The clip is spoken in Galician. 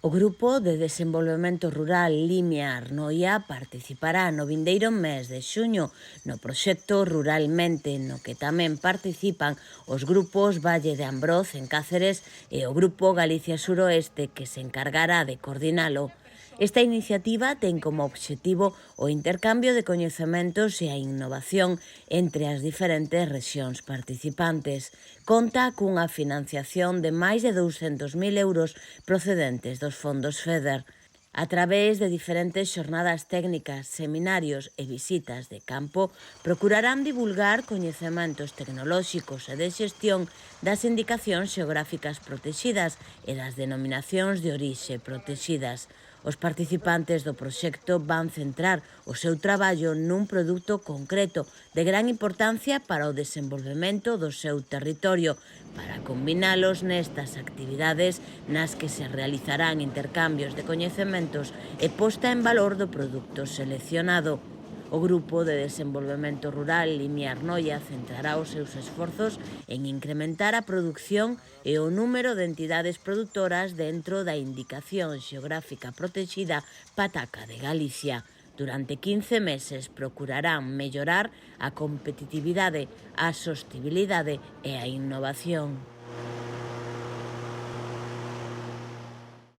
O Grupo de Desenvolvemento Rural Limia Arnoia participará no vindeiro mes de xuño no proxecto Ruralmente, no que tamén participan os grupos Valle de Ambroz en Cáceres e o Grupo Galicia Suroeste, que se encargará de coordinalo. Esta iniciativa ten como obxectivo o intercambio de coñecementos e a innovación entre as diferentes rexións participantes. Conta cunha financiación de máis de 200.000 euros procedentes dos fondos FEDER. A través de diferentes xornadas técnicas, seminarios e visitas de campo, procurarán divulgar coñecementos tecnolóxicos e de xestión das indicacións xeográficas protexidas e das denominacións de orixe protexidas. Os participantes do proxecto van centrar o seu traballo nun produto concreto de gran importancia para o desenvolvemento do seu territorio, para combinalos nestas actividades nas que se realizarán intercambios de coñecementos e posta en valor do produto seleccionado. O Grupo de Desenvolvemento Rural Limia Arnoia centrará os seus esforzos en incrementar a produción e o número de entidades produtoras dentro da indicación xeográfica protexida Pataca de Galicia. Durante 15 meses procurarán mellorar a competitividade, a sostibilidade e a innovación.